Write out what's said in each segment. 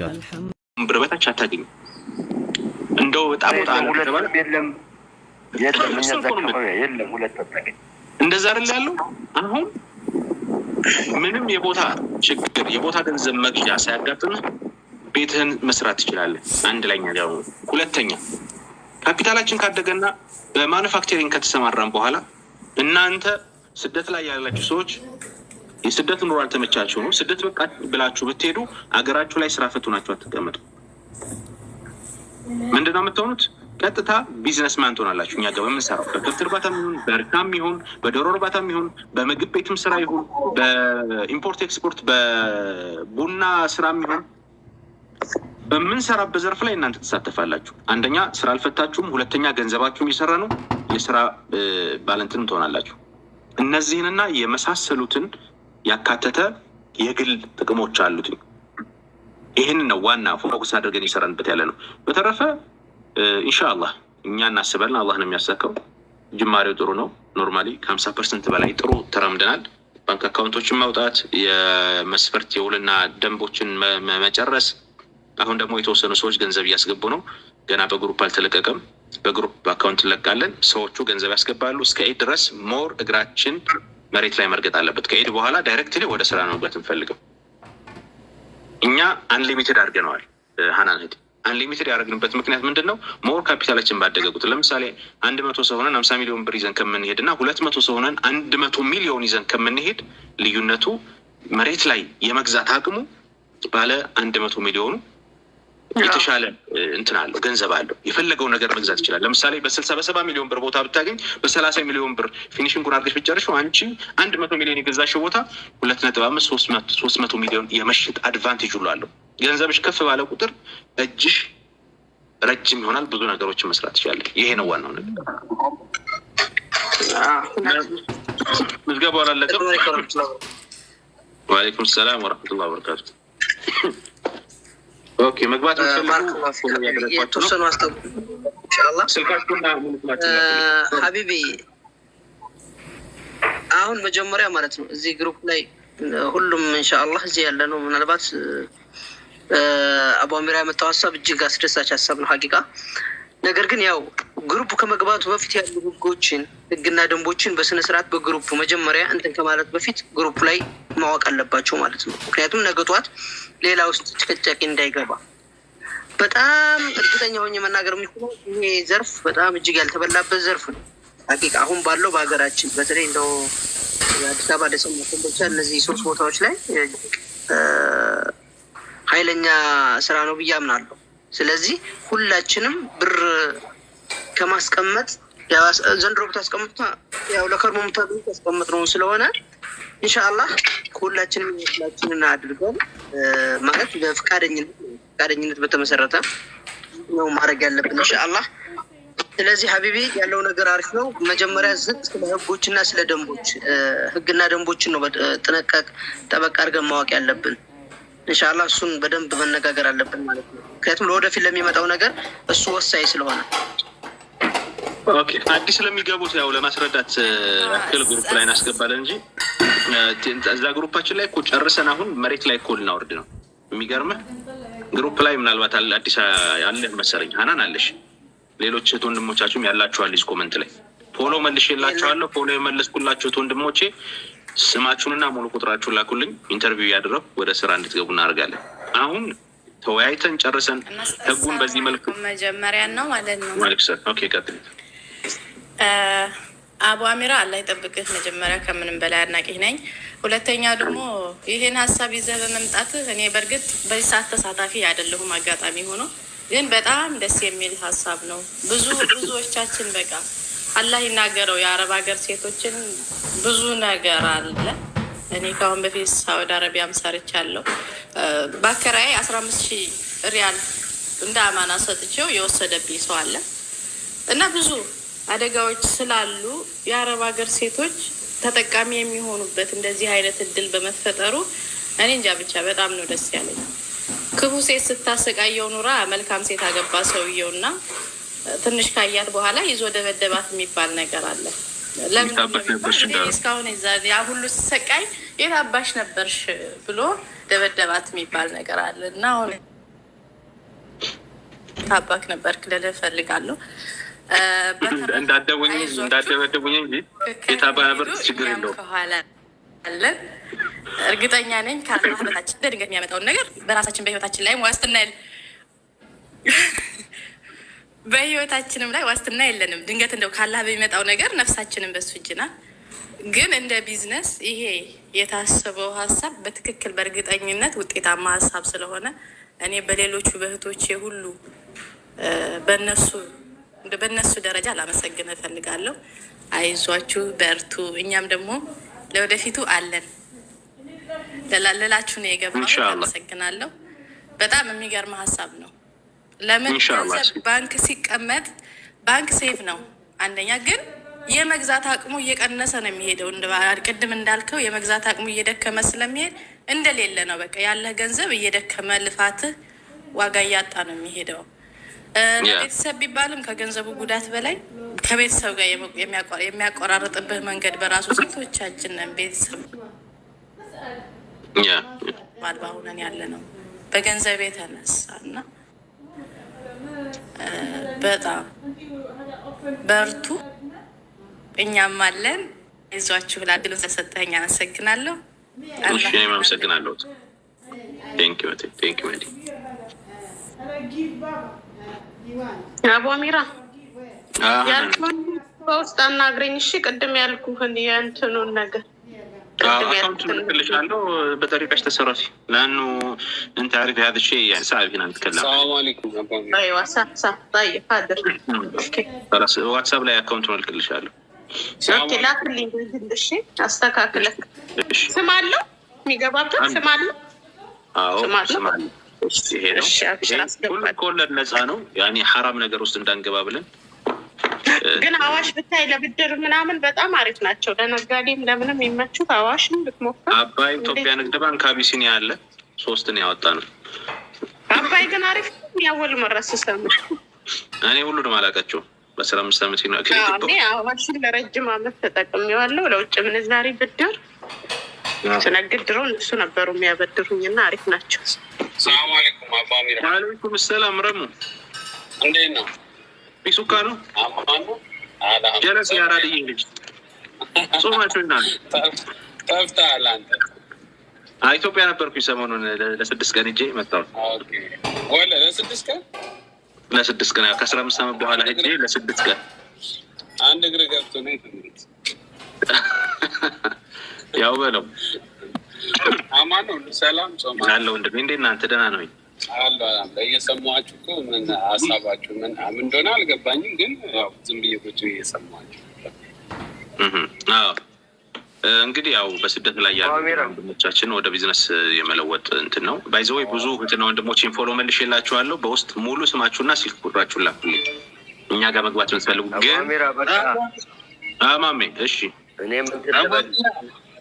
ብር በታች አታገኙ። እንደው በጣም ወጣ የለም ሁለት አታገኝ። እንደዛ አይደል ያለው። አሁን ምንም የቦታ ችግር የቦታ ገንዘብ መግዣ ሳያጋጥምህ ቤትህን መስራት ትችላለህ። አንድ ላይ ነው። ሁለተኛ ካፒታላችን ካደገና በማኑፋክቸሪንግ ከተሰማራን በኋላ እናንተ ስደት ላይ ያላችሁ ሰዎች የስደት ኑሮ አልተመቻችሁ ነው። ስደት በቃ ብላችሁ ብትሄዱ አገራችሁ ላይ ስራ ፈቱ ናችሁ አትቀመጡ። ምንድነው የምትሆኑት? ቀጥታ ቢዝነስማን ትሆናላችሁ። እኛ ጋር በምንሰራው በከብት እርባታም ይሁን በእርሻም ይሁን በዶሮ እርባታም ይሁን በምግብ ቤትም ስራ ይሁን በኢምፖርት ኤክስፖርት በቡና ስራም ይሁን በምንሰራበት ዘርፍ ላይ እናንተ ተሳተፋላችሁ። አንደኛ ስራ አልፈታችሁም፣ ሁለተኛ ገንዘባችሁም እየሰራ ነው፣ የስራ ባለንትንም ትሆናላችሁ። እነዚህንና የመሳሰሉትን ያካተተ የግል ጥቅሞች አሉት። ይህንን ነው ዋና ፎከስ አድርገን እየሰራንበት ያለ ነው። በተረፈ ኢንሻአላህ እኛ እናስበልን፣ አላህ ነው የሚያሳካው። ጅማሬው ጥሩ ነው። ኖርማሊ ከ50% በላይ ጥሩ ተራምደናል። ባንክ አካውንቶችን ማውጣት፣ የመስፈርት የውልና ደንቦችን መጨረስ። አሁን ደግሞ የተወሰኑ ሰዎች ገንዘብ እያስገቡ ነው። ገና በግሩፕ አልተለቀቀም። በግሩፕ አካውንት እንለቃለን። ሰዎቹ ገንዘብ ያስገባሉ። እስከ ኢድ ድረስ ሞር እግራችን መሬት ላይ መርገጥ አለበት። ከኢድ በኋላ ዳይሬክትሊ ወደ ስራ ነው መግባት እንፈልገው። እኛ አንሊሚትድ አድርገነዋል። ሀናን ሄድ አንሊሚትድ ያደረግንበት ምክንያት ምንድን ነው? ሞር ካፒታላችን ባደገጉት ለምሳሌ 100 ሰው ሆነን 50 ሚሊዮን ብር ይዘን ከምንሄድ እና 200 ሰው ሆነን 100 ሚሊዮን ይዘን ከምንሄድ ልዩነቱ መሬት ላይ የመግዛት አቅሙ ባለ 100 ሚሊዮኑ የተሻለ እንትን አለው፣ ገንዘብ አለው። የፈለገው ነገር መግዛት ይችላል። ለምሳሌ በ60-70 ሚሊዮን ብር ቦታ ብታገኝ በ30 ሚሊዮን ብር ፊኒሽንጉን አድርገሽ ብትጨርሺው አንቺ 100 ሚሊዮን የገዛሽው ቦታ 2.5-300 ሚሊዮን የመሸጥ አድቫንቴጅ ሁሉ አለው። ገንዘብሽ ከፍ ባለ ቁጥር እጅሽ ረጅም ይሆናል። ብዙ ነገሮችን መስራት ይችላል። ይሄ ነው ዋናው ነገር። ምዝገባው አላለቀም። ወአለይኩም ሰላም ወራህመቱላሂ ወበረካቱ። ኦኬ መግባት የተወሰኑ አስተው ኢንሻአላህ ስልካችሁና ሀቢቢ አሁን መጀመሪያ ማለት ነው እዚህ ግሩፕ ላይ ሁሉም ኢንሻአላህ እዚህ ያለ ነው። ምናልባት አቡ አሚራ ያመጣው ሀሳብ እጅግ አስደሳች ሀሳብ ነው ሀቂቃ። ነገር ግን ያው ግሩፕ ከመግባቱ በፊት ያሉ ህጎችን ህግና ደንቦችን በስነ ስርዓት በግሩፕ መጀመሪያ እንትን ከማለት በፊት ግሩፕ ላይ ማወቅ አለባቸው ማለት ነው። ምክንያቱም ነገ ጧት ሌላ ውስጥ ጭቅጭቅ እንዳይገባ በጣም እርግጠኛ ሆኜ መናገር የሚችለው ይሄ ዘርፍ በጣም እጅግ ያልተበላበት ዘርፍ ነው ሀቂቃ። አሁን ባለው በሀገራችን በተለይ እንደው አዲስ አበባ ደሰማ ኮምቦልቻ እነዚህ 3 ቦታዎች ላይ ኃይለኛ ስራ ነው ብዬ አምናለሁ። ስለዚህ ሁላችንም ብር ከማስቀመጥ ዘንድሮ ብታስቀምጡ ያው ለከርሞ የምታስቀምጥ ነው ስለሆነ ኢንሻአላህ ሁላችንም አድርገን ማለት በፍቃደኝነት በተመሰረተ ነው ማድረግ ያለብን ኢንሻአላህ። ስለዚህ ሀቢቢ ያለው ነገር አሪፍ ነው። መጀመሪያ ስለ ህጎችና ስለ ደንቦች ህግና ደንቦችን ነው በጥንቃቄ ጠበቅ አድርገን ማወቅ ያለብን ኢንሻአላህ። እሱን በደንብ መነጋገር አለብን ማለት ነው። ምክንያቱም ለወደፊት ለሚመጣው ነገር እሱ ወሳኝ ስለሆነ። ኦኬ አዲስ ለሚገቡት ያው ለማስረዳት ያክል ግሩፕ ላይ እናስገባለን እንጂ እዛ ግሩፓችን ላይ እኮ ጨርሰን አሁን መሬት ላይ እኮ ልናወርድ ነው። የሚገርምህ ግሩፕ ላይ ምናልባት አዲስ ያለ መሰለኝ ሀናን አለሽ፣ ሌሎች እህት ወንድሞቻችሁም ያላችኋል። እዚህ ኮመንት ላይ ፎሎ መልሼላችኋለሁ። ፎሎ የመለስኩላችሁ እህት ወንድሞቼ ስማችሁንና ሙሉ ቁጥራችሁን ላኩልኝ። ኢንተርቪው ያደረኩ ወደ ስራ እንድትገቡ እናደርጋለን። አሁን ተወያይተን ጨርሰን ህጉን በዚህ መልኩ መጀመሪያ ነው ማለት ነው። ማለት ነው። ኦኬ ቀጥል። አቡ አሚራ አላህ ይጠብቅህ። መጀመሪያ ከምንም በላይ አድናቂህ ነኝ። ሁለተኛ ደግሞ ይሄን ሀሳብ ይዘህ በመምጣትህ እኔ በእርግጥ በዚህ ሰዓት ተሳታፊ አይደለሁም፣ አጋጣሚ ሆኖ ግን በጣም ደስ የሚል ሀሳብ ነው። ብዙዎቻችን በቃ አላህ ይናገረው የአረብ ሀገር ሴቶችን ብዙ ነገር አለ። እኔ ከአሁን በፊት ሳውዲ አረቢያም ሰርቻለሁ። በአከራዬ 15,000 ሪያል እንደ አማና ሰጥቼው የወሰደብኝ ሰው አለ እና ብዙ አደጋዎች ስላሉ የአረብ ሀገር ሴቶች ተጠቃሚ የሚሆኑበት እንደዚህ አይነት እድል በመፈጠሩ እኔ እንጃ ብቻ በጣም ነው ደስ ያለኝ። ክፉ ሴት ስታሰቃየው ኑራ መልካም ሴት አገባ ሰውየውና ትንሽ ካያት በኋላ ይዞ ደበደባት የሚባል ነገር አለ። ለምን እስካሁን ያ ሁሉ ሲሰቃይ የት አባሽ ነበርሽ ብሎ ደበደባት የሚባል ነገር አለ እና አሁን የታባክ ነበርክ ልልህ እፈልጋለሁ። እንዳደበደቡኝ እንጂ የታባ ነበር ችግር የለውም። ከኋላ አለን እርግጠኛ ነኝ። ከአላህ በታችን በድንገት የሚያመጣውን ነገር በራሳችን በህይወታችን ላይ ዋስትና በህይወታችንም ላይ ዋስትና የለንም። ድንገት እንደው ካላህ በሚመጣው ነገር ነፍሳችንን በሱ እጅ ናት። ግን እንደ ቢዝነስ ይሄ የታሰበው ሀሳብ በትክክል በእርግጠኝነት ውጤታማ ሀሳብ ስለሆነ እኔ በሌሎቹ በእህቶቼ ሁሉ በእነሱ ደረጃ ላመሰግን እፈልጋለሁ። አይዟችሁ፣ በርቱ። እኛም ደግሞ ለወደፊቱ አለን ልላችሁ ነው የገባሁት። አመሰግናለሁ። በጣም የሚገርም ሀሳብ ነው። ለምን ገንዘብ ባንክ ሲቀመጥ ባንክ ሴፍ ነው አንደኛ፣ ግን የመግዛት አቅሙ እየቀነሰ ነው የሚሄደው። ቅድም እንዳልከው የመግዛት አቅሙ እየደከመ ስለሚሄድ እንደሌለ ነው። በቃ ያለህ ገንዘብ እየደከመ ልፋትህ ዋጋ እያጣ ነው የሚሄደው። ለቤተሰብ ቢባልም ከገንዘቡ ጉዳት በላይ ከቤተሰብ ጋር የሚያቆራርጥብህ መንገድ በራሱ ስንቶቻችን ነን ቤተሰብ አልባ ሆነን ያለ ነው በገንዘብ የተነሳ እና በጣም በርቱ። እኛም አለን። ይዟችሁ ላድሉ ተሰጠኝ። አመሰግናለሁ። እኔም አመሰግናለሁ። አቡ አሚራ ያልኩህን በውስጥ አናግረኝ እሺ። ቅድም ያልኩህን የእንትኑን ነገር አካውንቱን እልክልሻለሁ بطريقة تصرفي لأنه أنت عارف هذا الشيء يعني صعب هنا نتكلم. السلام عليكم. أيوة صح طيب حاضر. خلاص واتساب لي أكاونتون እልክልሻለሁ. ኦኬ ላክልኝ እሺ። አስተካክለህ ስም አለው የሚገባበት ስም አለው? አዎ ስም አለው። ይሄ ነው ከወለድ ነፃ ነው። ያኔ ሐራም ነገር ውስጥ እንዳንገባ ብለን ግን አዋሽ ብታይ ለብድር ምናምን በጣም አሪፍ ናቸው። ለነጋዴም ለምንም የሚመቹት አዋሽም ብትሞክር። አባይ ኢትዮጵያ ንግድ ባንክ አቢሲኒያ አለ። 3 ነው ያወጣ ነው። አባይ ግን አሪፍ ያወል መረስ ሰምሽ እኔ ሁሉንም አላውቃቸውም። በ15 ዓመት ነው እኔ አዋሽን ለረጅም ዓመት ተጠቅሜዋለሁ። ለውጭ ምንዛሪ ብድር ስነግድ ድሮ እነሱ ነበሩ የሚያበድሩኝና አሪፍ ናቸው። ሰላም አለይኩም አባ አሚራ። ወአለይኩም ሰላም ረሙ። እንዴት ነው? ቢሱካ ነው አማኑ ጀለስ ያራድይ ልጅ ጾማችሁና ጠፍተሃል አንተ። ኢትዮጵያ ነበርኩኝ ሰሞኑን ለ6 ቀን ሄጄ መጣሁ። ኦኬ ወለ ለ6 ቀን ከ15 ዓመት በኋላ ሄጄ ለ6 ቀን አንድ እግር ገብቶ ነው የትምህርት ያው በለው። አማኑ ሰላም ጾማ አለው። እንዴት እናንተ ደህና ነው? አላም በየሰማችሁ እኮ ምን ሀሳባችሁ ምን እንደሆነ አልገባኝም፣ ግን ያው ዝም ብዬ ቁጭ እየሰማችሁ እንግዲህ ያው በስደት ላይ ያሉ ወንድሞቻችን ወደ ቢዝነስ የመለወጥ እንትን ነው። ባይዘው ብዙ እህትና ወንድሞችን ፎሎ መልሼላችኋለሁ። በውስጥ ሙሉ ስማችሁና ስልክ ቁጥራችሁን ላኩልኝ እኛ ጋር መግባት የምትፈልጉ ግን አማሜ። እሺ እኔም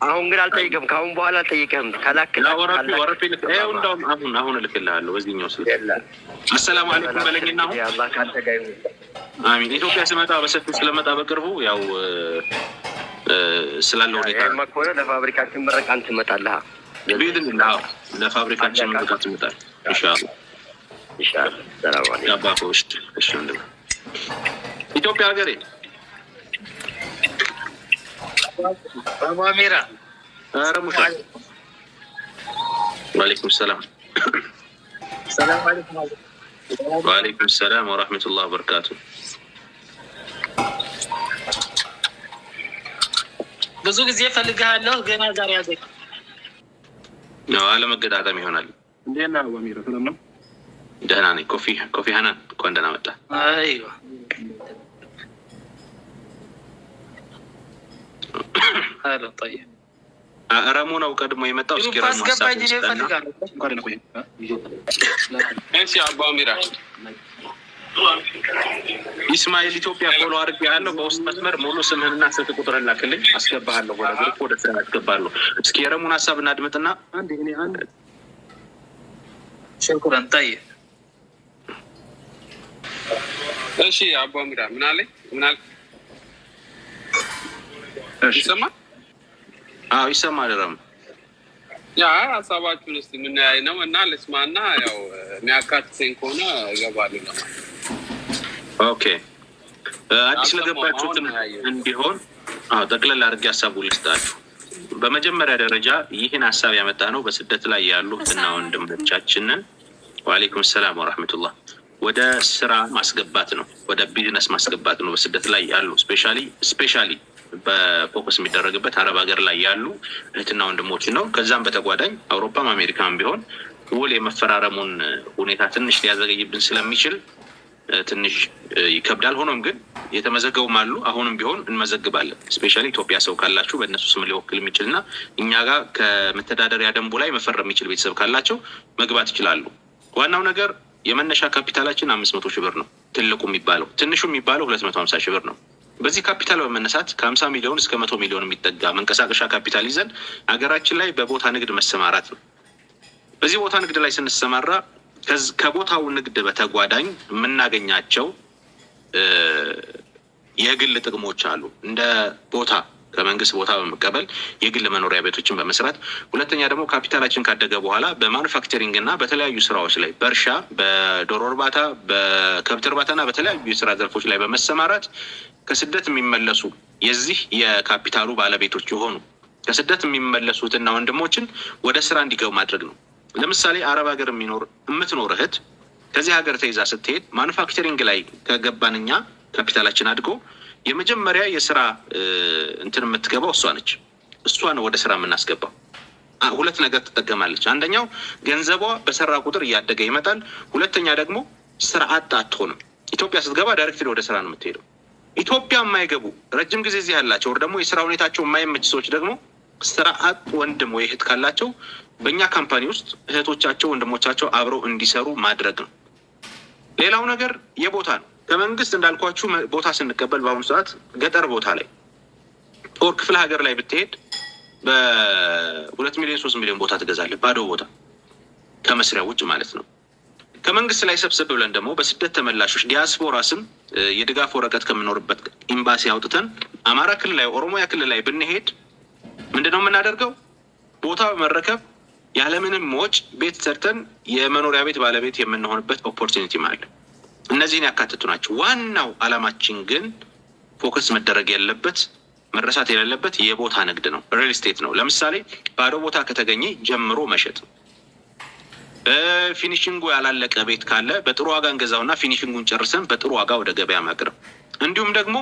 አሁን ግን አልጠይቅም። ከአሁን በኋላ አልጠይቅም። ወረፊ እንደውም አሁን እልክልሃለሁ በዚህኛው ስልክ። አሰላሙ አለይኩም በለኝና አሚን። ኢትዮጵያ ስመጣ በሰፊው ስለመጣ በቅርቡ ያው ስላለው ሁኔታ መኮረ ለፋብሪካችን ምረቃን ትመጣለህ። ለፋብሪካችን ምረቃን ትመጣለህ ኢንሻአላህ። ሰላም አለይኩም ያባቆሽ። እሺ እንደው ኢትዮጵያ ሀገሬ አሚራ ረሙሻ ወአለይኩም ሰላም ወአለይኩም ሰላም ወራህመቱላሂ ወበረካቱ። ብዙ ጊዜ ፈልግሃለሁ ገና ዛሬ ያዘኝ ነው። አለመገጣጠም ይሆናል። እንዴት ነው አሚራ? ሰላም ነው? ደህና ነኝ። ኮፊ ሀናን እንኳን ደህና መጣ። አይዋ ሄሎ طيب ረሙ ነው ቀድሞ የመጣው። እስኪ ረሙ አስገባኝ ነው ፈልጋለሁ። እሺ አባ አሚራ ኢስማኤል ኢትዮጵያ ፎሎ አድርጌ ያለው በውስጥ መስመር ሙሉ ስምህንና ስልክ ቁጥርህን ላክልኝ፣ አስገባሃለሁ ወደ ግሩፕ ወደ ስራ አስገባለሁ። እስኪ የረሙን ሀሳብ እናድምጥና አንድ شكرا طيب እሺ አባ አሚራ ምን አለ ይሰማል? አዎ ይሰማል። ረሙ ያ ሀሳባችሁን እስቲ ምን ያይ ነው እና ልስማና ያው የሚያካትተኝ ከሆነ እገባለሁ ለማለት። ኦኬ አዲስ ለገባችሁትም እንዲሆን ጠቅለል አድርጌ ሀሳቡ ልስጣችሁ። በመጀመሪያ ደረጃ ይህን ሀሳብ ያመጣ ነው በስደት ላይ ያሉ እህትና ወንድሞቻችንን ወአለይኩም ሰላም ወራህመቱላህ ወደ ስራ ማስገባት ነው፣ ወደ ቢዝነስ ማስገባት ነው። በስደት ላይ ያሉ ስፔሻሊ በፎከስ የሚደረግበት አረብ ሀገር ላይ ያሉ እህትና ወንድሞች ነው። ከዛም በተጓዳኝ አውሮፓም አሜሪካም ቢሆን ውል የመፈራረሙን ሁኔታ ትንሽ ሊያዘገይብን ስለሚችል ትንሽ ይከብዳል። ሆኖም ግን የተመዘገቡም አሉ። አሁንም ቢሆን እንመዘግባለን። ስፔሻሊ ኢትዮጵያ ሰው ካላችሁ በእነሱ ስም ሊወክል የሚችልና እኛ ጋር ከመተዳደሪያ ደንቡ ላይ መፈረም የሚችል ቤተሰብ ካላቸው መግባት ይችላሉ። ዋናው ነገር የመነሻ ካፒታላችን 500 ሺህ ብር ነው። ትልቁ የሚባለው ትንሹ የሚባለው 250 ሺህ ብር ነው። በዚህ ካፒታል በመነሳት ከ50 ሚሊዮን እስከ 100 ሚሊዮን የሚጠጋ መንቀሳቀሻ ካፒታል ይዘን ሀገራችን ላይ በቦታ ንግድ መሰማራት ነው። በዚህ ቦታ ንግድ ላይ ስንሰማራ ከቦታው ንግድ በተጓዳኝ የምናገኛቸው የግል ጥቅሞች አሉ። እንደ ቦታ ከመንግስት ቦታ በመቀበል የግል መኖሪያ ቤቶችን በመስራት፣ ሁለተኛ ደግሞ ካፒታላችን ካደገ በኋላ በማኑፋክቸሪንግ እና በተለያዩ ስራዎች ላይ በእርሻ፣ በዶሮ እርባታ፣ በከብት እርባታና በተለያዩ የስራ ዘርፎች ላይ በመሰማራት ከስደት የሚመለሱ የዚህ የካፒታሉ ባለቤቶች የሆኑ ከስደት የሚመለሱትና ወንድሞችን ወደ ስራ እንዲገቡ ማድረግ ነው። ለምሳሌ አረብ ሀገር የምትኖር እህት ከዚህ ሀገር ተይዛ ስትሄድ ማኑፋክቸሪንግ ላይ ከገባንኛ ካፒታላችን አድጎ የመጀመሪያ የስራ እንትን የምትገባው እሷ ነች። እሷ ነው ወደ ስራ የምናስገባው። ሁለት ነገር ትጠቀማለች። አንደኛው ገንዘቧ በሰራ ቁጥር እያደገ ይመጣል። ሁለተኛ ደግሞ ስራ አጥ አትሆንም። ኢትዮጵያ ስትገባ ዳይሬክት ወደ ስራ ነው የምትሄደው። ኢትዮጵያ የማይገቡ ረጅም ጊዜ እዚህ ያላቸው ወር ደግሞ የስራ ሁኔታቸው የማይመች ሰዎች ደግሞ ስራ አጥ ወንድም ወይ እህት ካላቸው በእኛ ካምፓኒ ውስጥ እህቶቻቸው ወንድሞቻቸው አብረው እንዲሰሩ ማድረግ ነው። ሌላው ነገር የቦታ ነው። ከመንግስት እንዳልኳችሁ ቦታ ስንቀበል በአሁኑ ሰዓት ገጠር ቦታ ላይ ጦር ክፍለ ሀገር ላይ ብትሄድ በ2 ሚሊዮን 3 ሚሊዮን ቦታ ትገዛለህ፣ ባዶ ቦታ ከመስሪያ ውጭ ማለት ነው። ከመንግስት ላይ ሰብስብ ብለን ደግሞ በስደት ተመላሾች ዲያስፖራ ስም የድጋፍ ወረቀት ከምኖርበት ኤምባሲ አውጥተን አማራ ክልል ላይ ኦሮሚያ ክልል ላይ ብንሄድ ምንድነው የምናደርገው? ቦታ በመረከብ ያለምንም ወጪ ቤት ሰርተን የመኖሪያ ቤት ባለቤት የምንሆንበት ኦፖርቹኒቲ አለ። እነዚህን ያካትቱ ናቸው። ዋናው አላማችን ግን ፎከስ መደረግ ያለበት መረሳት የሌለበት የቦታ ንግድ ነው፣ ሪል ስቴት ነው። ለምሳሌ ባዶ ቦታ ከተገኘ ጀምሮ መሸጥ፣ ፊኒሽንጉ ያላለቀ ቤት ካለ በጥሩ ዋጋ እንገዛውና ፊኒሽንጉን ጨርሰን በጥሩ ዋጋ ወደ ገበያ ማቅረብ፣ እንዲሁም ደግሞ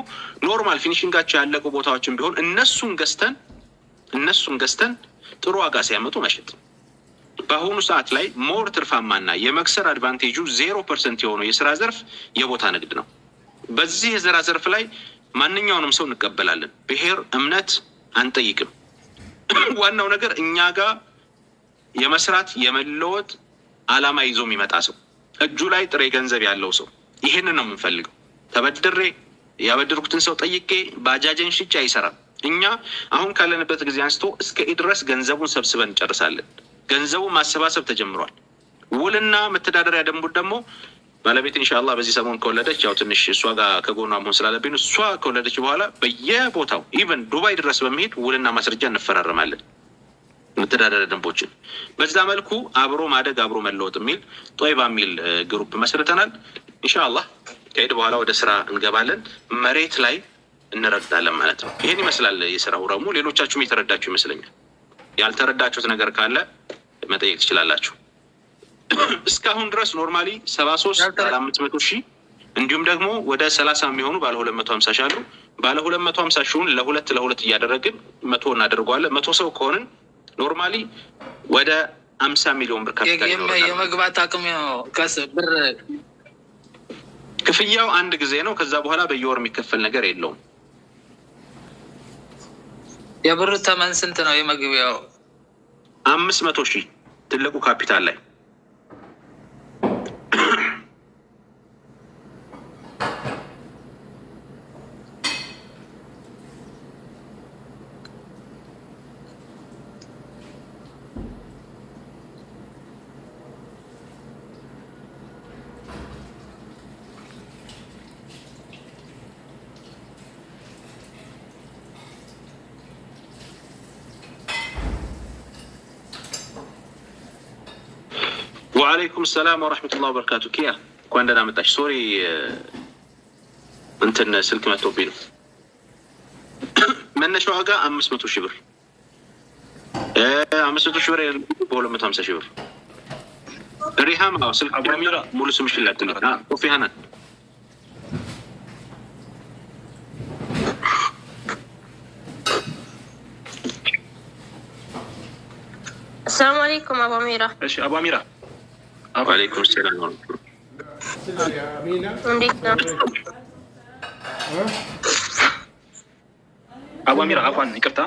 ኖርማል ፊኒሽንጋቸው ያለቁ ቦታዎችን ቢሆን እነሱን ገዝተን ጥሩ ዋጋ ሲያመጡ መሸጥ። በአሁኑ ሰዓት ላይ ሞር ትርፋማና የመክሰር አድቫንቴጁ 0% የሆነው የስራ ዘርፍ የቦታ ንግድ ነው። በዚህ የስራ ዘርፍ ላይ ማንኛውንም ሰው እንቀበላለን። ብሔር፣ እምነት አንጠይቅም። ዋናው ነገር እኛ ጋር የመስራት የመለወጥ አላማ ይዞ የሚመጣ ሰው፣ እጁ ላይ ጥሬ ገንዘብ ያለው ሰው፣ ይሄንን ነው የምንፈልገው። ተበድሬ ያበድርኩትን ሰው ጠይቄ ባጃጀን ሽጬ አይሰራም። እኛ አሁን ካለንበት ጊዜ አንስቶ እስከ ድረስ ገንዘቡን ሰብስበን እንጨርሳለን። ገንዘቡ ማሰባሰብ ተጀምሯል። ውልና መተዳደሪያ ደንቡ ደግሞ ባለቤት ኢንሻአላህ በዚህ ሰሞን ከወለደች ያው ትንሽ እሷ ጋር ከጎኗ መሆን ስላለብኝ እሷ ከወለደች በኋላ በየቦታው ኢቨን ዱባይ ድረስ በመሄድ ውልና ማስረጃ እንፈራረማለን። መተዳደሪያ ደንቦችን በዛ መልኩ አብሮ ማደግ አብሮ መለወጥ የሚል ጦይባ የሚል ግሩፕ መስርተናል። ኢንሻአላህ ከሄድ በኋላ ወደ ስራ እንገባለን። መሬት ላይ እንረግጣለን ማለት ነው። ይሄን ይመስላል የስራው ረሙ። ሌሎቻችሁም የተረዳችሁ ይመስለኛል። ያልተረዳችሁት ነገር ካለ መጠየቅ ትችላላችሁ። እስካሁን ድረስ ኖርማሊ 73 ባለ 500 ሺህ እንዲሁም ደግሞ ወደ 30 የሚሆኑ ባለ 250 ሺህ አሉ። ባለ 250 ሺውን ለሁለት እያደረግን 100 እናደርገዋለን። 100 ሰው ከሆንን ኖርማሊ ወደ 50 ሚሊዮን ብር ካፒታል ይኖራል። የመግባት አቅም ብር ክፍያው አንድ ጊዜ ነው። ከዛ በኋላ በየወር የሚከፈል ነገር የለውም። የብሩ ተመን ስንት ነው? የመግቢያው 500 ሺህ ትልቁ ካፒታል ላይ وعليكم السلام ورحمة الله وبركاته. كيا كون دنا متاش سوري انتن سلك متوبين منشو واقع 500 ሺህ ብር 500 ሺህ ብር በ250 ሺህ ብር ሪሃም አው ስልክ አሚራ ሙሉ ስምሽ ላትነ ኦፊ ሃናን السلام عليكم أبو أميرة. ايش أبو أميرة؟ وعليكم السلام ورحمة الله. أبو أميرة عفوا يكرتا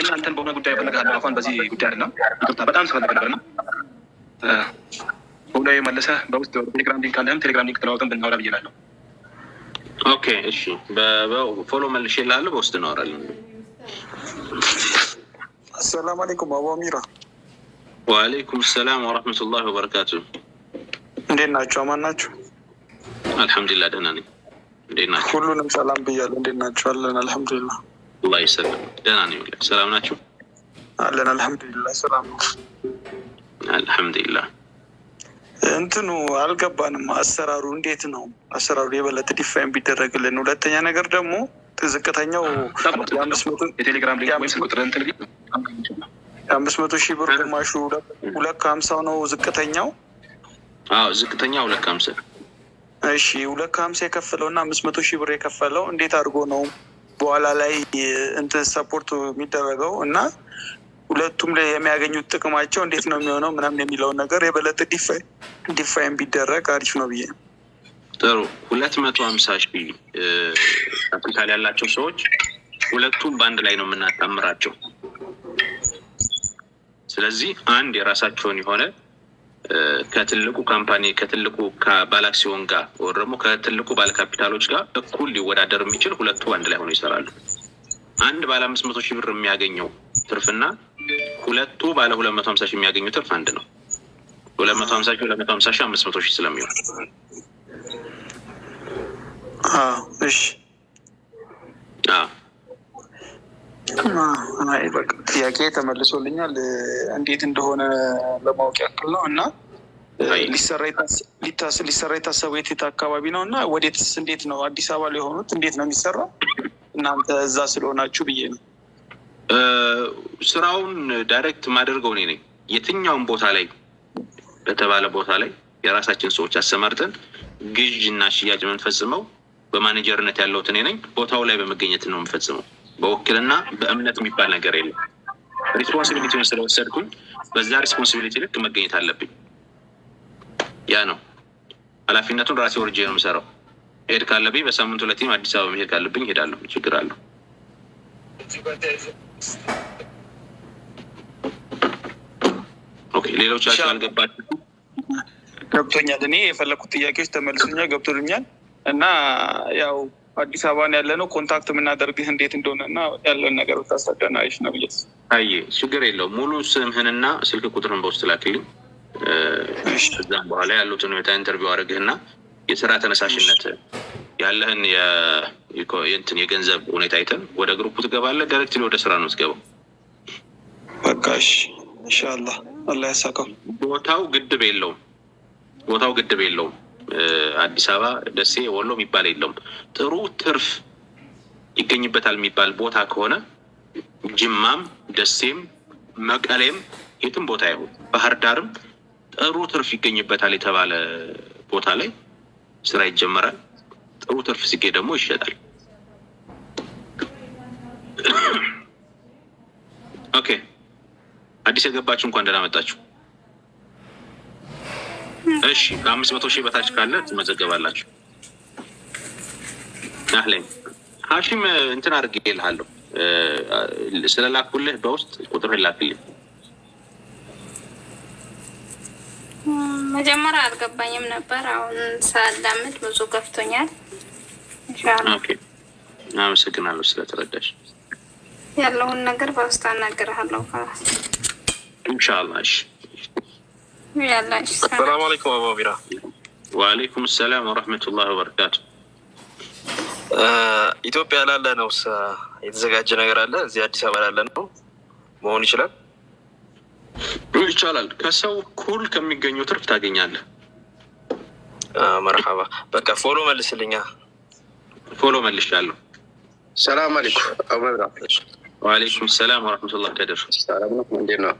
إلا أنت بونا قلت يبلغ هذا عفوا بزي قلت لنا يكرتا بدأنا سخن كلامنا بونا يملسه بوست تليجرام لينك عندهم تليجرام لينك تلاقوهم بالنورة بيجينا. أوكي إيش فولو مالشي لا له بوست نورة. السلام عليكم أبو أميرة. وعليكم السلام ورحمة الله وبركاته. እንዴት ናችሁ? አማን ናችሁ? አልሐምዱሊላህ ደህና ነኝ። እንዴት ናችሁ? ሁሉንም ሰላም ብያለሁ። እንዴት ናችሁ? አለን አልሐምዱሊላህ። አላህ ይሰላም። ደህና ነኝ። ሰላም ናችሁ? አለን አልሐምዱሊላህ ሰላም ነው። አልሐምዱሊላህ። እንትኑ አልገባንም። አሰራሩ እንዴት ነው? አሰራሩ የበለጠ ዲፋይን ቢደረግልን። ሁለተኛ ነገር ደግሞ ዝቅተኛው የቴሌግራም ሊንክ ወይም ስልክ ቁጥር እንትን 500 ሺህ ብር ግማሹ 250 ነው ዝቅተኛው። አዎ ዝቅተኛው 250። እሺ 250 የከፈለውና 500 ሺህ ብር የከፈለው እንዴት አድርጎ ነው በኋላ ላይ እንትን ሰፖርት የሚደረገው እና ሁለቱም ላይ የሚያገኙት ጥቅማቸው እንዴት ነው የሚሆነው ምናምን የሚለውን ነገር የበለጠ ዲፋይን ቢደረግ አሪፍ ነው ብዬ። ጥሩ 250 ሺህ ካፒታል ያላቸው ሰዎች ሁለቱም በአንድ ላይ ነው የምናጣምራቸው። ስለዚህ አንድ የራሳቸውን የሆነ ከትልቁ ካምፓኒ ከትልቁ ባለአክሲዮን ጋር ወይ ደግሞ ከትልቁ ባለካፒታሎች ጋር እኩል ሊወዳደር የሚችል ሁለቱ አንድ ላይ ሆነው ይሰራሉ። አንድ ባለ 500 ሺህ ብር የሚያገኘው ትርፍና ሁለቱ ባለ 250 ሺህ የሚያገኙት ትርፍ አንድ ነው። 250 ሺህ 500 ሺህ ስለሚሆን እሺ አይ በቃ ጥያቄ ተመልሶልኛል። እንዴት እንደሆነ ለማወቅ ያክል ነው እና ሊሰራ የታሰበው የት አካባቢ ነው እና ወዴትስ እንዴት ነው አዲስ አበባ ላይ የሆኑት እንዴት ነው የሚሰራው? እናንተ እዛ ስለሆናችሁ ብዬ ነው። ስራውን ዳይሬክት ማደርገው እኔ ነኝ። የትኛውም ቦታ ላይ በተባለ ቦታ ላይ የራሳችን ሰዎች አሰማርተን ግዥና ሽያጭ የምንፈጽመው በማኔጀርነት ያለሁት እኔ ነኝ። ቦታው ላይ በመገኘት ነው የምንፈጽመው። በወክልና በእምነት የሚባል ነገር የለም። ሪስፖንሲቢሊቲውን ስለወሰድኩኝ በዛ ሪስፖንሲቢሊቲ ልክ መገኘት አለብኝ። ያ ነው ኃላፊነቱን ራሴ ወርጄ ነው የምሰራው። ሄድ ካለብኝ በሳምንቱ ለቲም አዲስ አበባ መሄድ ካለብኝ ሄዳለሁ። ችግር አለው? ኦኬ ሌሎቻችሁ አልገባችሁ? ገብቶኛል። እኔ የፈለኩት ጥያቄዎች ተመልሶኛል፣ ገብቶኛል። እና ያው አዲስ አበባ ያለ ነው ኮንታክት የምናደርግህ እንዴት እንደሆነ እና ያለን ነገር ብታስረዳን አሪፍ ነው ብዬ። አይ ችግር የለውም። ሙሉ ስምህንና ስልክ ቁጥርን በውስጥ ላክልኝ። ከዛም በኋላ ያሉትን ሁኔታ ኢንተርቪው አድርግህና የስራ ተነሳሽነት ያለህን የገንዘብ ሁኔታ አይተን ወደ ግሩፑ ትገባለህ። ዳይሬክትሊ ወደ ስራ ነው ትገባው። በቃ እሺ ኢንሻአላህ አላህ ያሳካው። ቦታው ግድብ የለውም። አዲስ አበባ፣ ደሴ፣ ወሎ የሚባል የለውም። ጥሩ ትርፍ ይገኝበታል የሚባል ቦታ ከሆነ ጅማም፣ ደሴም፣ መቀሌም የትም ቦታ ይሁን ባህር ዳርም ጥሩ ትርፍ ይገኝበታል የተባለ ቦታ ላይ ስራ ይጀመራል። ጥሩ ትርፍ ሲገኝ ደግሞ ይሸጣል። ኦኬ አዲስ የገባችሁ እንኳን ደህና መጣችሁ። እሺ 500 ሺህ በታች ካለ ትመዘገባላችሁ። አህለን ሀሺም እንትን አድርጌልሃለሁ ስለላኩልህ በውስጥ ቁጥር ላክልኝ። መጀመሪያ አልገባኝም ነበር። አሁን ሳዳምጥ ብዙ ገፍቶኛል። ኢንሻአላህ ኦኬ አመሰግናለሁ ስለተረዳሽ። ያለውን ነገር በውስጥ አናግርሃለሁ። ኢንሻአላህ እሺ السلام عليكم أبو أميرة. وعليكم السلام ورحمة الله وبركاته. ኢትዮጵያ ላለ ነው የተዘጋጀ ነገር አለ እዚህ አዲስ አበባ ላለ ነው መሆን ይችላል? ይቻላል። ከሰው እኩል ከሚገኘው ትርፍ ታገኛለህ። መርሐባ። በቃ ፎሎ መልስልኛ። ፎሎ መልሻለሁ። ሰላም አለይኩም አቡበራ። ወአለይኩም ሰላም ወረሕመቱላህ። ከድር ሰላም ነው? እንዴት ነው?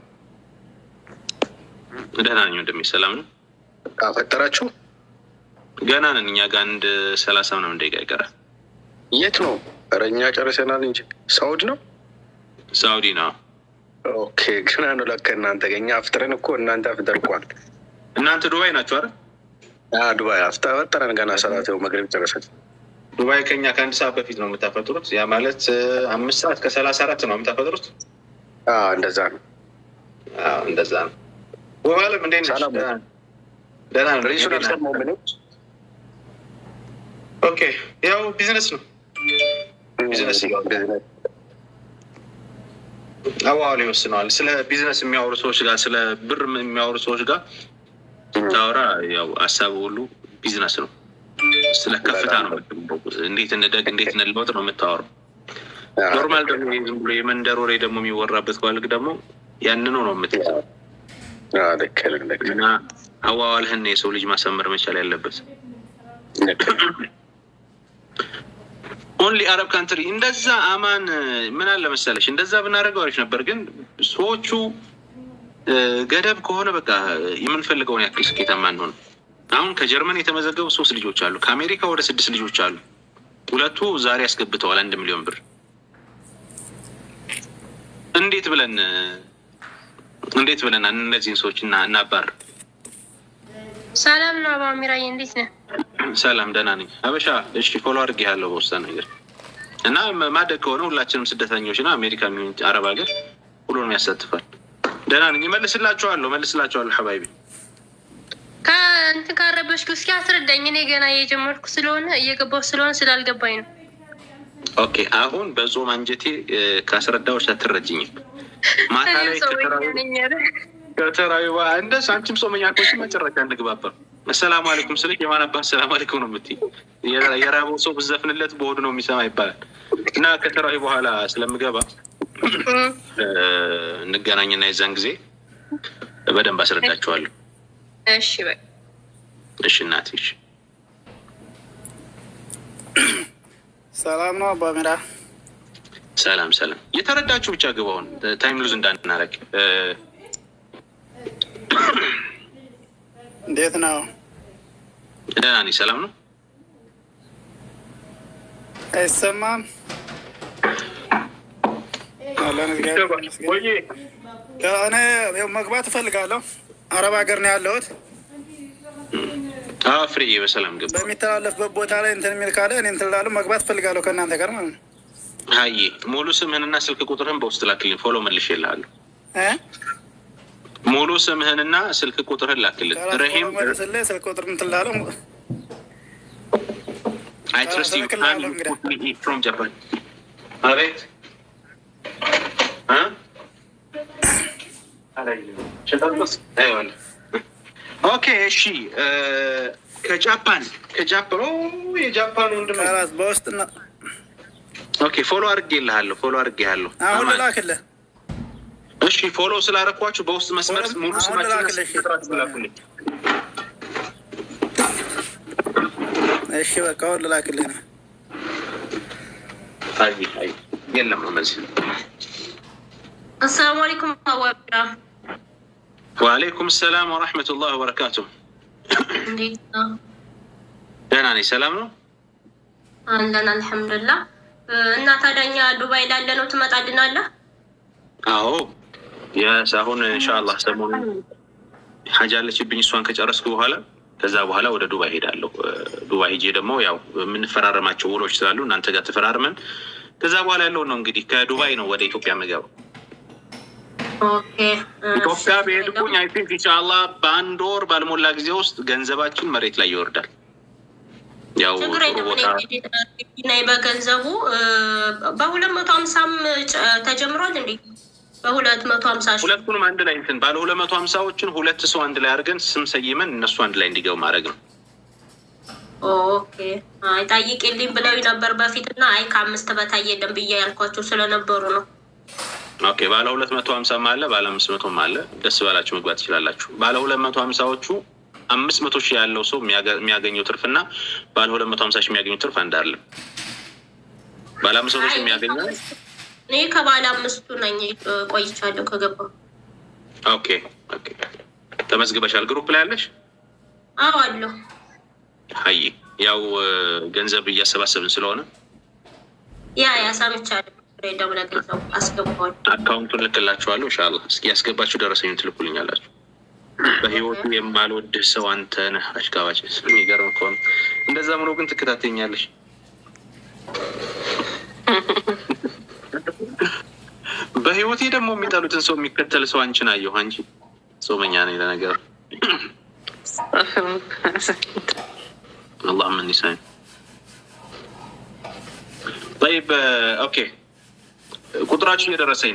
ደህና ነኝ ወንድሜ። ሰላም ነው? ፈጠራችሁ? ገና ነን። እኛ ጋር 30 ምናምን ደቂቃ ይቀራል። የት ነው? ኧረ እኛ ጨርሰናል እንጂ። ሳውዲ ነው? ሳውዲ ነው። ኦኬ። ገና ነው ለካ እናንተ። እኛ አፍጥረን እኮ እናንተ አፍጠርቋል። እናንተ ዱባይ ናችሁ አይደል? ዱባይ አፍጠረን ገና ሰላት መግሪብ ጨረሰን። ዱባይ ከኛ ከ1 ሰዓት በፊት ነው የምታፈጥሩት። ያ ማለት 5 ሰዓት ከ34 ነው የምታፈጥሩት። እንደዛ ነው። እንደዛ ነው። ወባለም እንዴት ነሽ? ደህና ነው። ሪሱን አልሰማሁም እኔ። ኦኬ። ያው ቢዝነስ ነው። ቢዝነስ አዋዋል ይወስነዋል። ስለ ቢዝነስ የሚያወሩ ሰዎች ጋር፣ ስለ ብር የሚያወሩ ሰዎች ጋር ታወራ፣ ያው ሀሳብ ሁሉ ቢዝነስ ነው። ስለ ከፍታ ነው፣ እንዴት እንደግ እንዴት እንለወጥ ነው የምታወራው። ኖርማል ደግሞ ዝም ብሎ የመንደር ወሬ ደግሞ የሚወራበት ባልግ ደግሞ ያንኑ ነው የምትይዘው። እና አዋዋልህን የሰው ልጅ ማሰመር መቻል ያለበት። ኦንሊ አረብ ካንትሪ እንደዛ አማን ምን አለ መሰለሽ፣ እንደዛ ብናደርገው አሪፍ ነበር። ግን ሰዎቹ ገደብ ከሆነ በቃ የምንፈልገውን ያክል ስኬታማ እንሆን። አሁን ከጀርመን የተመዘገቡ 3 ልጆች አሉ። ከአሜሪካ ወደ 6 ልጆች አሉ። 2ቱ ዛሬ ያስገብተዋል 1 ሚሊዮን ብር። እንዴት ብለን እነዚህን ሰዎች እናባር? ሰላም ነው አባሚራዬ፣ እንዴት ነህ? ሰላም ደህና ነኝ ሀበሻ። እሺ ፎሎ አድርጌ ያለው በውስጥ ነገር እና ማደግ ከሆነ ሁላችንም ስደተኞች ና አሜሪካ የሚሆን አረብ ሀገር ሁሉንም ያሳትፋል። ደህና ነኝ። መልስላችኋለሁ ሀባይቢ። ከእንትን ካረበሽኩ እስኪ አስረዳኝ። እኔ ገና እየጀመርኩ ስለሆነ እየገባሁ ስለሆነ ስላልገባኝ ነው። ኦኬ። አሁን በጾም አንጀቴ ካስረዳዎች አትረጅኝም። ማታ ላይ ከተራዊ እንደ አንቺም ጾመኛ ኮች መጨረሻ እንግባባ። አሰላሙ አለይኩም ስልክ የማን አባት ሰላም አለይኩም ነው የምትይ። የራበው ሰው ብዘፍንለት በሆዱ ነው የሚሰማ ይባላል። እና ከተራዊ በኋላ ስለምገባ እንገናኝና የዛን ጊዜ በደንብ አስረዳችኋለሁ። እሺ በቃ እሺ እናቴ። እሺ ሰላም ነው አባሚራ። ሰላም የተረዳችሁ ብቻ ግባውን ታይም ሉዝ እንዳናረግ። እንዴት ነው? ደህና ነኝ። ሰላም ነው? አይሰማም? እኔ መግባት እፈልጋለሁ። አረብ ሀገር ነው ያለሁት። ፍሬ በሰላም ገባ። በሚተላለፍበት ቦታ ላይ እንትን የሚል ካለ እኔ እንትን እላለሁ። መግባት እፈልጋለሁ ከእናንተ ጋር ማለት ነው። ሀይ ሙሉ ስምህንና ስልክ ቁጥርህን በውስጥ ላክልኝ። ፎሎ መልሼልሃለሁ። ሙሉ ስምህንና ስልክ ቁጥርህን ላክልኝ። ረሂም ስልክ ቁጥር እንትን እላለሁ። I trust you. From Japan. አቤት ኦኬ። እሺ ከጃፓን የጃፓን ወንድም በውስጥ ነው። ኦኬ ፎሎ አድርጌልሃለሁ። አሁን ላክልህ። እሺ ፎሎ ስላደረኳችሁ በውስጥ መስመር ሙሉ ስማችሁ ላኩልኝ። እሺ በቃ አሁን ላክልህ ነው። አይ የለም መዚህ። አሰላሙ አለይኩም አዋብራ። ወአለይኩም ሰላም ወራህመቱላህ ወበረካቱሁ። እንዴት ነው? ደህና ነኝ። ሰላም ነው አለን አልሐምዱሊላህ። እና ታዲያ እኛ ዱባይ ላለ ነው ትመጣልናለህ? አዎ አሁን ኢንሻአላህ ሰሞኑን ሀጃ አለችብኝ። እሷን ከጨረስኩ በኋላ ከዛ በኋላ ወደ ዱባይ ሄዳለሁ። ዱባይ ሄጄ ደግሞ ያው የምንፈራረማቸው ውሎች ስላሉ እናንተ ጋር ተፈራርመን ከዛ በኋላ ያለው ነው እንግዲህ ከዱባይ ነው ወደ ኢትዮጵያ የምገባው። ኦኬ ኢትዮጵያ በሄድኩኝ አይ ቲንክ ኢንሻአላህ በ1 ወር ባልሞላ ጊዜ ውስጥ ገንዘባችን መሬት ላይ ይወርዳል። ያው በገንዘቡ በ250ም ተጀምሯል እንዴ? በ250 ሁለቱንም አንድ ላይ እንትን ባለ 250ዎችን 2 ሰው አንድ ላይ አድርገን ስም ሰይመን እነሱ አንድ ላይ እንዲገቡ ማድረግ ነው። ኦኬ አይ ጠይቄልኝ ብለው ነበር በፊትና አይ ከ5 በታይ የለም ብዬ ያልኳቸው ስለነበሩ ነው። ኦኬ ባለ 250 አለ፣ ባለ 500 አለ። ደስ ባላችሁ መግባት ትችላላችሁ። ባለ 250ዎቹ 500 ሺህ ያለው ሰው የሚያገኘው ትርፍና ባለ 250 ሺህ የሚያገኘው ትርፍ አንድ አይደለም። ባለ 500 ሺህ የሚያገኘው እኔ ከባለ 5ቱ ነኝ ቆይቻለሁ ከገባሁ። ኦኬ ተመዝግበሻል? ግሩፕ ላይ አለሽ? አዎ አለሁ። አይ ያው ገንዘብ እያሰባሰብን ስለሆነ ያሳምቻለሁ። ደውለ ገንዘብ አስገባዋለሁ። አካውንቱን ልክላችኋለሁ። ኢንሻአላህ እስኪ ያስገባችሁ ደረሰኙን ትልኩልኛላችሁ። በህይወቱ የማልወድህ ሰው አንተ ነህ። አሽቃባጭ የሚገርም እኮ ነው። እንደዛ ምሮ ግን ትከታተኛለሽ። በህይወቴ ደግሞ የሚጠሉትን ሰው የሚከተል ሰው አንቺን አየሁ። አንቺ ጾመኛ ነኝ ለነገር اللهم اني صايم طيب ኦኬ ቁጥራችሁ እየደረሰኝ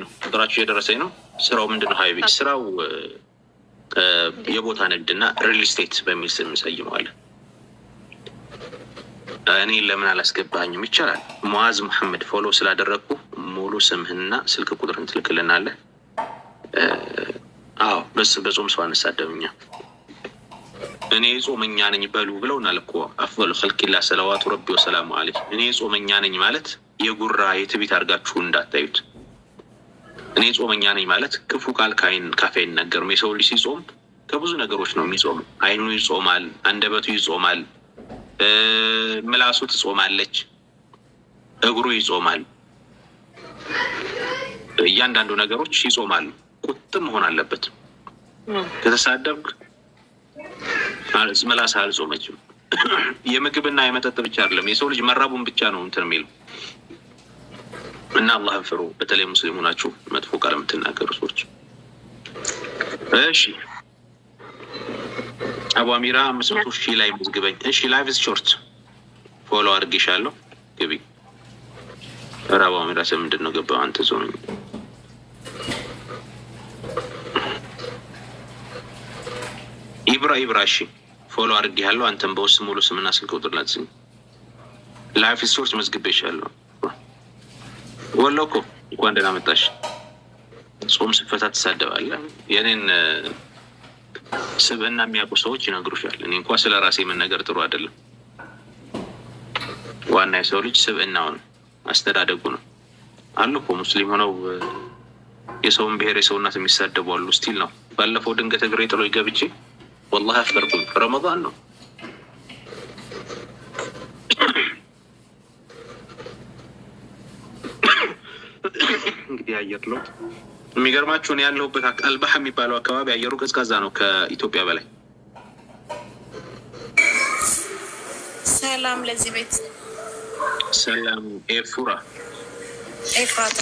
ነው። ስራው ምንድነው? ሀይቢ ስራው የቦታ ንግድና ሪል ስቴት በሚል ስም እንሰይመዋለን። እኔ ለምን አላስገባኝም? ይቻላል። ሙአዝ መሐመድ ፎሎ ስላደረግኩ ሙሉ ስምህና ስልክ ቁጥርን ትልክልናለህ። አዎ በጾም ሰው አንሳደብኛ። እኔ ጾመኛ ነኝ በሉ ብለውናል እኮ አፍضل خلق الله صلوات ربي وسلامه عليه። እኔ ጾመኛ ነኝ ማለት የጉራ የትቢት አድርጋችሁ እንዳታዩት። እኔ ጾመኛ ነኝ ማለት ክፉ ቃል ካፌ አይናገርም። የሰው ልጅ ሲጾም ከብዙ ነገሮች ነው የሚጾም። አይኑ ይጾማል፣ አንደበቱ ይጾማል፣ ምላሱ ትጾማለች፣ እግሩ ይጾማል። እያንዳንዱ ነገሮች ይጾማሉ። ቁጥም መሆን አለበት። ከተሳደብክ ምላስ አልጾመችም። የምግብና የመጠጥ ብቻ አይደለም፣ የሰው ልጅ መራቡን ብቻ ነው እንትን የሚለው እና አላህን ፍሩ። በተለይ ሙስሊሙ ናችሁ መጥፎ ቃል የምትናገሩ ሰዎች። እሺ አቡ አሚራ 500 ሺህ ላይ መዝግበኝ። እሺ ላይቭ ሾርት ፎሎ አድርጌሻለሁ። ግቢ። ኧረ አቡ አሚራ ምንድን ነው ገባው አንተ ዞነኝ። ኢብራ እሺ ፎሎ አድርጌሃለሁ። አንተም በውስጥ ሙሉ ስምና ስልክ ቁጥር ላጽኝ። ላይቭ ሾርት መዝግቤሻለሁ። ወሎ እኮ እንኳን ደህና መጣሽ። ጾም ስፈታ ትሳደባለህ። የኔን ስብዕና የሚያውቁ ሰዎች ይነግሩሻል። እኔ እንኳን ስለ ራሴ መናገር ጥሩ አይደለም። ዋና የሰው ልጅ ስብዕናው ነው፣ አስተዳደጉ ነው። አሉ እኮ ሙስሊም ሆነው የሰውን ብሔር የሰው እናት የሚሳደቡ አሉ። ስቲል ነው። ባለፈው ድንገት እግሬ ጥሎኝ ገብቼ ወላሂ አፍጠርኩኝ። ረመዳን ነው። እንግዲህ አየር ነው የሚገርማችሁ። እኔ ያለሁበት አልባህ የሚባለው አካባቢ አየሩ ቀዝቃዛ ነው ከኢትዮጵያ በላይ። ሰላም ለዚህ ቤት ሰላም ኤፍራታ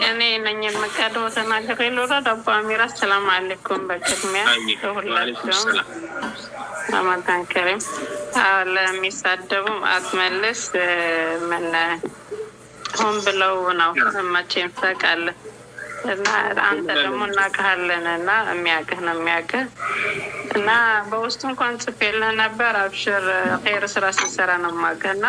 እኔ ነኝ የምቀደው ተናገር ሎራ ዳባ አሚራ ሰላም አለይኩም። በቅድሚያ ሁላችሁም ረመዳን ከሪም። ለሚሳደቡም አትመልስ ምን ሆን ብለው ነው መቼም ታውቃለህ። እና አንተ ደግሞ እናውቅሃለን እና የሚያውቅህ ነው የሚያውቅህ። እና በውስጡ እንኳን ጽፌልህ ነበር። አብሽር ኸይር ስራ ስትሰራ ነው የማውቅህ። እና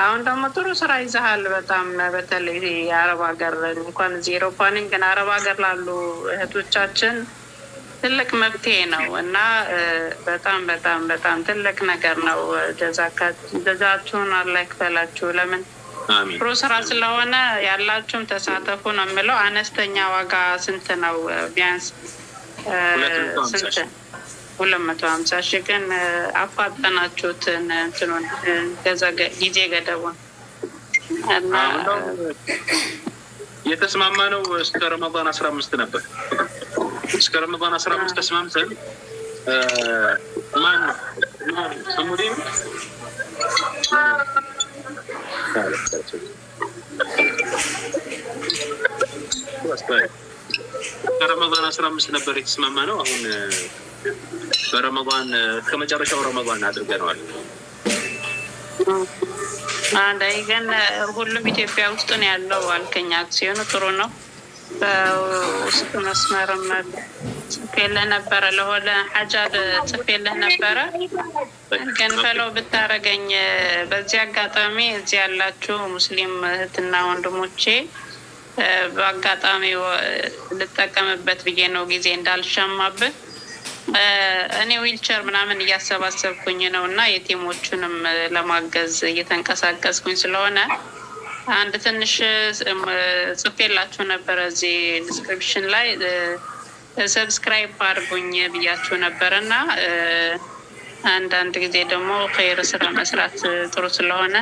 አሁን ደግሞ ጥሩ ስራ ይዘሃል በጣም። በተለይ የአረብ ሀገር እንኳን እዚህ ኤሮፓንን ግን አረብ ሀገር ላሉ እህቶቻችን ትልቅ መፍትሄ ነው እና በጣም በጣም በጣም ትልቅ ነገር ነው። ጀዛችሁን አላህ ይክፈላችሁ። ለምን ጥሩ ስራ ስለሆነ ያላችሁም ተሳተፉ ነው የምለው። አነስተኛ ዋጋ ስንት ነው? ቢያንስ ስንት 250 ሺህ ግን አፋጠናችሁትን እንትኑን ጊዜ ገደቡን እና የተስማማ ነው። እስከ ረመዳን 15 ነበር። እስከ ረመዳን 15 ተስማምተን ማን ሰሙዲን ረመዳን 15 ነበር የተስማማ ነው። አሁን በረመዳን ከመጨረሻው ረመዳን አድርገነዋል። አንዳይ ግን ሁሉም ኢትዮጵያ ውስጥ ነው ያለው። አልከኛ አክሲዮኑ ጥሩ ነው። በውስጥ መስመርም ጽፌልህ ነበረ ለሆነ ሐጃድ ጽፌልህ ነበረ ግን ፈለው ብታረገኝ በዚህ አጋጣሚ እዚህ ያላችሁ ሙስሊም እህትና ወንድሞቼ በአጋጣሚ ልጠቀምበት ብዬ ነው ጊዜ እንዳልሻማብህ እኔ ዊልቸር ምናምን እያሰባሰብኩኝ ነው እና የቲሞቹንም ለማገዝ እየተንቀሳቀስኩኝ ስለሆነ አንድ ትንሽ ጽፌላችሁ ነበር እዚህ ዲስክሪፕሽን ላይ ሰብስክራይብ አድርጉኝ ብያችሁ ነበር እና አንዳንድ ጊዜ ደግሞ ኸይር ስራ መስራት ጥሩ ስለሆነ